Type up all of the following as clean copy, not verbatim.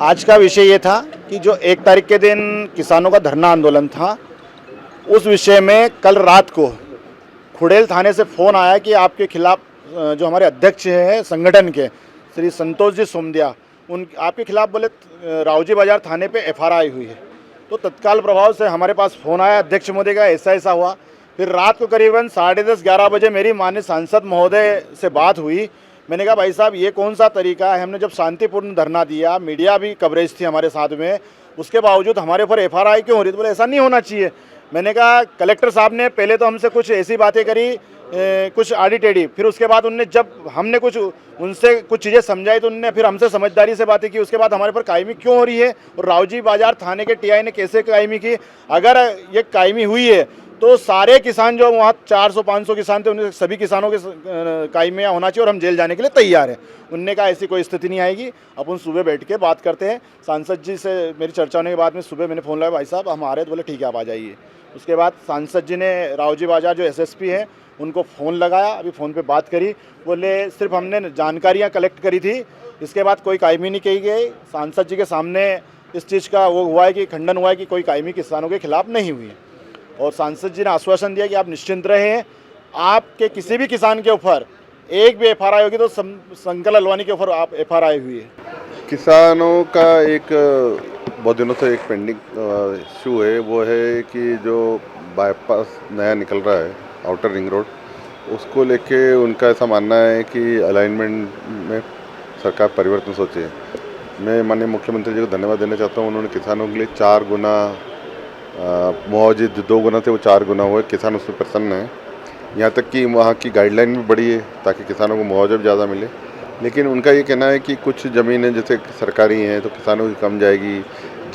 आज का विषय ये था कि जो 1 तारीख के दिन किसानों का धरना आंदोलन था, उस विषय में कल रात को खुड़ैल थाने से फ़ोन आया कि आपके खिलाफ जो हमारे अध्यक्ष हैं संगठन के श्री संतोष जी सोमदिया, उन आपके खिलाफ बोले रावजी बाजार थाने पे एफआईआर हुई है। तो तत्काल प्रभाव से हमारे पास फ़ोन आया अध्यक्ष महोदय का, ऐसा हुआ। फिर रात को करीबन 10:30-11 बजे मेरी माननीय सांसद महोदय से बात हुई। मैंने कहा भाई साहब ये कौन सा तरीका है, हमने जब शांतिपूर्ण धरना दिया, मीडिया भी कवरेज थी हमारे साथ में, उसके बावजूद हमारे ऊपर एफआईआर क्यों हो रही? तो बोले ऐसा नहीं होना चाहिए। मैंने कहा कलेक्टर साहब ने पहले तो हमसे कुछ ऐसी बातें करी, कुछ आड़ी टेढ़ी, फिर उसके बाद उनने जब हमने कुछ उनसे कुछ चीज़ें समझाई तो उनने फिर हमसे समझदारी से बातें की। उसके बाद हमारे पर कायमी क्यों हो रही है और रावजी बाजार थाने के टीआई ने कैसे कायमी की? अगर ये कायमी हुई है तो सारे किसान जो वहाँ 400-500 किसान थे, उन सभी किसानों के कायमिया होना चाहिए और हम जेल जाने के लिए तैयार हैं। उनने कहा ऐसी कोई स्थिति नहीं आएगी, अपन सुबह बैठ के बात करते हैं। सांसद जी से मेरी चर्चा होने के बाद में सुबह मैंने फ़ोन लगाया, भाई साहब हम आ रहे हैं, तो बोले ठीक है आप आ जाइए। उसके बाद सांसद जी ने रावजी बाजार जो एसएसपी हैं उनको फ़ोन लगाया, अभी फ़ोन पे बात करी, बोले सिर्फ हमने जानकारियाँ कलेक्ट करी थी, इसके बाद कोई कायमी नहीं की गई। सांसद जी के सामने इस चीज़ का वो हुआ है कि खंडन हुआ है कि कोई कायमी किसानों के खिलाफ नहीं हुई है। और सांसद जी ने आश्वासन दिया कि आप निश्चिंत रहें, आपके किसी भी किसान के ऊपर एक भी एफआईआर होगी तो शंकर ललवानी के ऊपर आप एफआईआर हुई है। किसानों का एक बहुत दिनों से एक पेंडिंग इशू है, वो है कि जो बाईपास नया निकल रहा है आउटर रिंग रोड, उसको लेके उनका ऐसा मानना है कि अलाइनमेंट में सरकार परिवर्तन सोचे। मैं माननीय मुख्यमंत्री जी को धन्यवाद देना चाहता हूँ, उन्होंने किसानों के लिए 4 गुना मुआवजे 2 गुना थे वो 4 गुना हुए। किसान उसमें प्रसन्न है, यहाँ तक कि वहाँ की गाइडलाइन भी बढ़ी है ताकि किसानों को मुआवजा भी ज़्यादा मिले। लेकिन उनका ये कहना है कि कुछ ज़मीनें जैसे सरकारी हैं तो किसानों की कम जाएगी,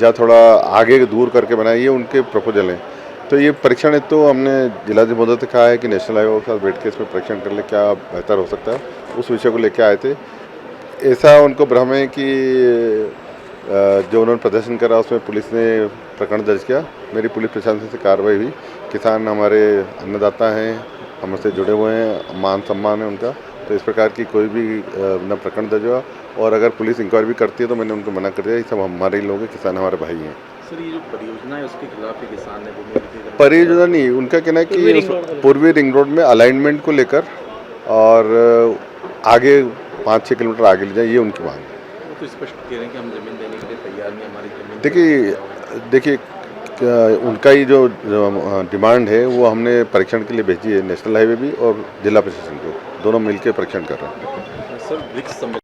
या थोड़ा आगे दूर करके बनाए, ये उनके प्रपोजल हैं। तो ये परीक्षण है, तो हमने जिलाधिकारी महोदय से कहा है कि नेशनल हाईवे के साथ बैठ के इसमें परीक्षण कर ले क्या बेहतर हो सकता है, उस विषय को लेकर आए थे। ऐसा उनको भ्रम है कि जो उन्होंने प्रदर्शन करा उसमें पुलिस ने प्रकरण दर्ज किया। मेरी पुलिस प्रशासन से कार्रवाई हुई। किसान हमारे अन्नदाता हैं, हमसे जुड़े हुए हैं, मान सम्मान है उनका, तो इस प्रकार की कोई भी न प्रकरण दर्ज हुआ। और अगर पुलिस इंक्वायरी भी करती है तो मैंने उनको मना कर दिया, ये सब हमारे ही लोग हैं, किसान हमारे भाई हैं। सर ये जो परियोजना है उसके खिलाफ ही किसान ने परियोजना नहीं, उनका कहना है कि पूर्वी रिंग रोड में अलाइनमेंट को लेकर और आगे 5-6 किलोमीटर आगे ले जाए, ये उनकी मांग है। तो स्पष्ट कह रहे हैं कि हम जमीन देने के लिए तैयार नहीं, हमारी जमीन। देखिए उनका ही जो डिमांड है वो हमने परीक्षण के लिए भेजी है, नेशनल हाईवे भी और जिला प्रशासन को, दोनों मिलकर परीक्षण कर रहे हैं। Sir BRICS